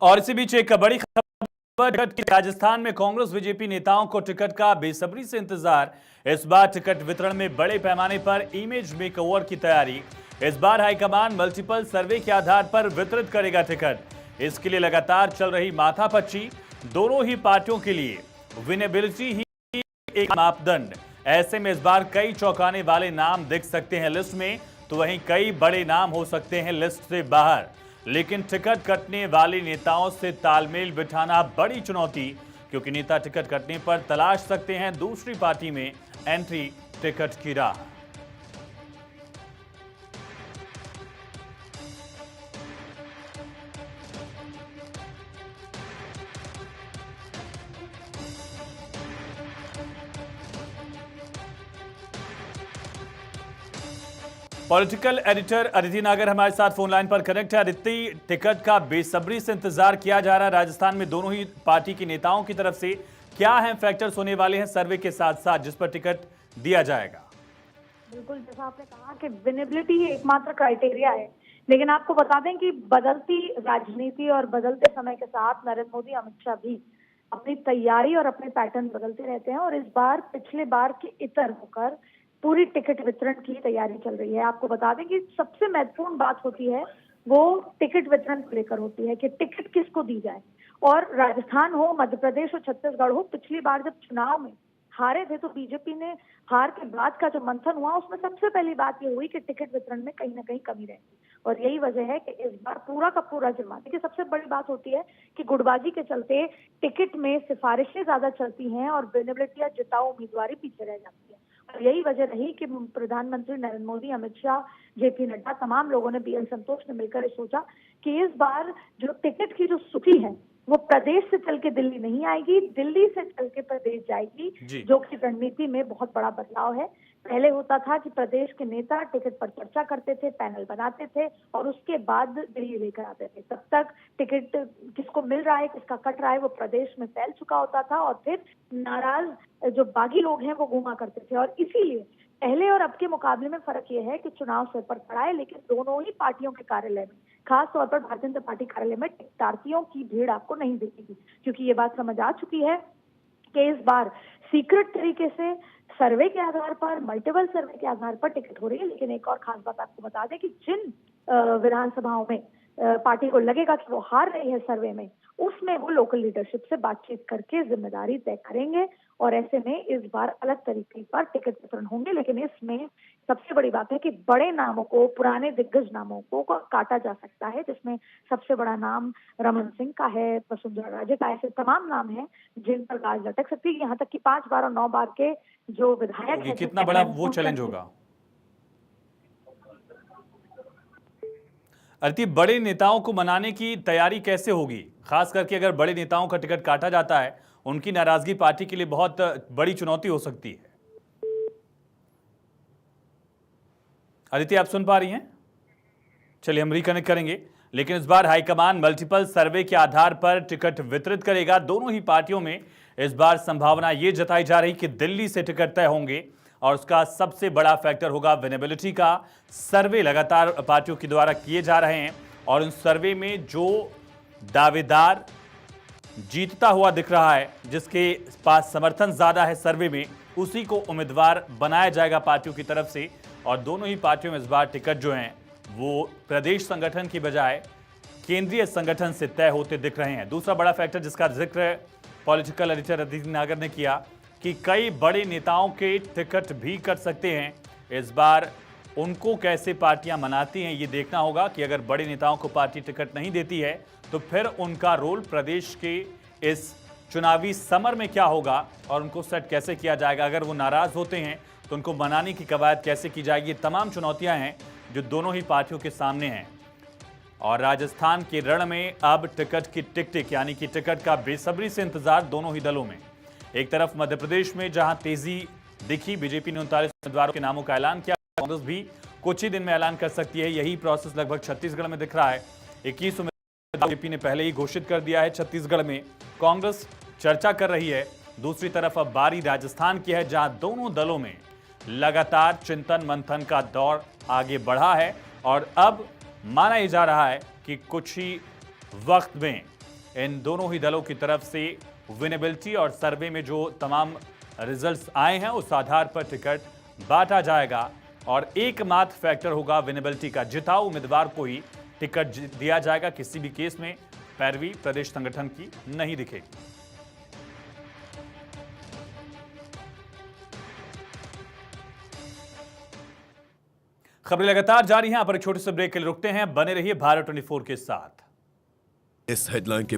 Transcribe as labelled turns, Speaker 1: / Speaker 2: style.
Speaker 1: और इसी बीच एक बड़ी खबर कि राजस्थान में कांग्रेस बीजेपी नेताओं को टिकट का बेसब्री से इंतजार। इस बार टिकट वितरण में बड़े पैमाने पर इमेज मेकओवर की तैयारी। इस बार हाईकमान मल्टीपल सर्वे के आधार पर वितरित करेगा टिकट। इसके लिए लगातार चल रही माथापच्ची। दोनों ही पार्टियों के लिए विनेबिलिटी ही एक मापदंड। ऐसे में इस बार कई चौंकाने वाले नाम दिख सकते हैं लिस्ट में, तो वहीं कई बड़े नाम हो सकते हैं लिस्ट से बाहर। लेकिन टिकट कटने वाले नेताओं से तालमेल बिठाना बड़ी चुनौती, क्योंकि नेता टिकट कटने पर तलाश सकते हैं दूसरी पार्टी में एंट्री टिकट की राह। पॉलिटिकल एडिटर अदिति नागर हमारे साथ फोन लाइन पर कनेक्ट है। अदिति, टिकट का बेसब्री से इंतजार किया जा रहा है राजस्थान में दोनों ही पार्टी के नेताओं की तरफ से। क्या है फैक्टर्स होने वाले हैं सर्वे के साथ साथ जिस पर टिकट दिया जाएगा?
Speaker 2: बिल्कुल, जैसा आपने कहा कि विनेबिलिटी ही एकमात्र क्राइटेरिया है, लेकिन आपको बता दें कि बदलती राजनीति और बदलते समय के साथ नरेंद्र मोदी, अमित शाह भी अपनी तैयारी और अपने पैटर्न बदलते रहते हैं और इस बार पिछले बार के इतर होकर पूरी टिकट वितरण की तैयारी चल रही है। आपको बता दें कि सबसे महत्वपूर्ण बात होती है वो टिकट वितरण को लेकर होती है कि टिकट किसको दी जाए। और राजस्थान हो, मध्य प्रदेश हो, छत्तीसगढ़ हो, पिछली बार जब चुनाव में हारे थे तो बीजेपी ने हार के बाद का जो मंथन हुआ उसमें सबसे पहली बात ये हुई कि टिकट वितरण में कहीं ना कहीं कमी रहेगी और यही वजह है कि इस बार पूरा का पूरा जिम्मा। देखिए, सबसे बड़ी बात होती है कि गुटबाजी के चलते टिकट में सिफारिशें ज्यादा चलती हैं और विनेबिलिटी या जिताऊ उम्मीदवारी पीछे रह जाती है और यही वजह रही कि प्रधानमंत्री नरेंद्र मोदी, अमित शाह, जेपी नड्डा, तमाम लोगों ने, बीएल संतोष ने मिलकर सोचा कि इस बार जो टिकट की जो सूची है वो प्रदेश से चल के दिल्ली नहीं आएगी, दिल्ली से चल के प्रदेश जाएगी, जो कि रणनीति में बहुत बड़ा बदलाव है। पहले होता था कि प्रदेश के नेता टिकट पर चर्चा करते थे, पैनल बनाते थे और उसके बाद दिल्ली लेकर आते थे। तब तक टिकट किसको मिल रहा है, किसका कट रहा है, वो प्रदेश में फैल चुका होता था और फिर नाराज जो बागी लोग हैं वो घूमा करते थे। और इसीलिए पहले और अब के मुकाबले में फर्क ये है कि चुनाव सिर पर खड़ा है, लेकिन दोनों ही पार्टियों के कार्यालय में, खास तौर पर भारतीय जनता पार्टी कार्यालय में टिकटार्थियों की भीड़ आपको नहीं दिखेगी, क्योंकि ये बात समझ आ चुकी है कि इस बार सीक्रेट तरीके से सर्वे के आधार पर, मल्टीपल सर्वे के आधार पर टिकट हो रही है। लेकिन एक और खास बात आपको बता दें कि जिन विधानसभाओं में पार्टी को लगेगा कि वो हार रही है सर्वे में, उसमें वो लोकल लीडरशिप से बातचीत करके जिम्मेदारी तय करेंगे और ऐसे में इस बार अलग तरीके पर टिकट वितरण होंगे। लेकिन इसमें सबसे बड़ी बात है कि बड़े नामों को, पुराने दिग्गज नामों को काटा जा सकता है, जिसमें सबसे बड़ा नाम रमन सिंह का है, वसुंधरा राजे का, ऐसे तमाम नाम हैं जिन पर गाज लटक सकती है। यहाँ तक कि 5 बार और 9 बार के जो विधायक है,
Speaker 1: कितना बड़ा वो चैलेंज होगा? अति बड़े नेताओं को मनाने की तैयारी कैसे होगी, खास करके अगर बड़े नेताओं का टिकट काटा जाता है? उनकी नाराजगी पार्टी के लिए बहुत बड़ी चुनौती हो सकती है। अदिति, आप सुन पा रही हैं? चलिए हम रिकनेक्ट करेंगे। लेकिन इस बार हाईकमान मल्टीपल सर्वे के आधार पर टिकट वितरित करेगा। दोनों ही पार्टियों में इस बार संभावना यह जताई जा रही कि दिल्ली से टिकट तय होंगे और उसका सबसे बड़ा फैक्टर होगा विनेबिलिटी का। सर्वे लगातार पार्टियों के द्वारा किए जा रहे हैं और उन सर्वे में जो दावेदार जीतता हुआ दिख रहा है, जिसके पास समर्थन ज्यादा है सर्वे में, उसी को उम्मीदवार बनाया जाएगा पार्टियों की तरफ से। और दोनों ही पार्टियों में इस बार टिकट जो हैं वो प्रदेश संगठन की बजाय केंद्रीय संगठन से तय होते दिख रहे हैं। दूसरा बड़ा फैक्टर जिसका जिक्र पॉलिटिकल एडिटर अदिति नागर ने किया कि कई बड़े नेताओं के टिकट भी कट सकते हैं। इस बार उनको कैसे पार्टियां मनाती हैं ये देखना होगा कि अगर बड़े नेताओं को पार्टी टिकट नहीं देती है तो फिर उनका रोल प्रदेश के इस चुनावी समर में क्या होगा और उनको सेट कैसे किया जाएगा। अगर वो नाराज होते हैं तो उनको मनाने की कवायद कैसे की जाएगी। तमाम चुनौतियां हैं जो दोनों ही पार्टियों के सामने हैं। और राजस्थान के रण में अब टिकट की टिक यानी कि टिकट का बेसब्री से इंतजार दोनों ही दलों में। एक तरफ मध्य प्रदेश में जहां तेजी दिखी, बीजेपी ने 39 उम्मीदवारों के नामों का ऐलान किया। कांग्रेस भी कुछ ही दिन में ऐलान कर सकती है। यही प्रोसेस लगभग छत्तीसगढ़ में दिख रहा है। 21 उम्मीदवार बीजेपी ने पहले ही घोषित कर दिया है। छत्तीसगढ़ में कांग्रेस चर्चा कर रही है। दूसरी तरफ अब बारी राजस्थान की है, जहां दोनों दलों में लगातार चिंतन मंथन का दौर आगे बढ़ा है और अब माना जा रहा है कि कुछ ही वक्त में इन दोनों ही दलों की तरफ से विनेबिलिटी और सर्वे में जो तमाम रिजल्ट्स आए हैं उस आधार पर टिकट बांटा जाएगा और एकमात्र फैक्टर होगा विनेबिलिटी का। जिताऊ उम्मीदवार को ही टिकट दिया जाएगा। किसी भी केस में पैरवी प्रदेश संगठन की नहीं दिखेगी। खबरें लगातार जारी हैं। पर एक छोटे से ब्रेक के लिए रुकते हैं। बने रहिए भारत 24 के साथ।
Speaker 3: इस हेडलाइन के